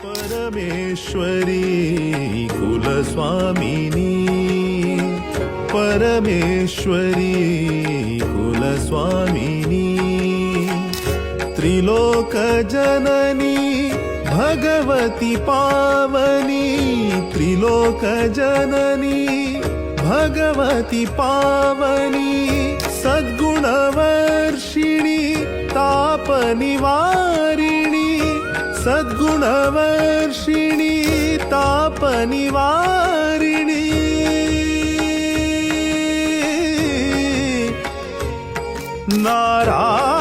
परमेश्वरी कुलस्वामिनी, परमेश्वरी कुलस्वामिनी, त्रिलोकजननी भगवती पावनी, त्रिलोकजननी भगवती पावनी, सद्गुणवर्षिणी तापनिवारिणी, सद्गुणवर्षिणी तापनिवारिणी, नारायणी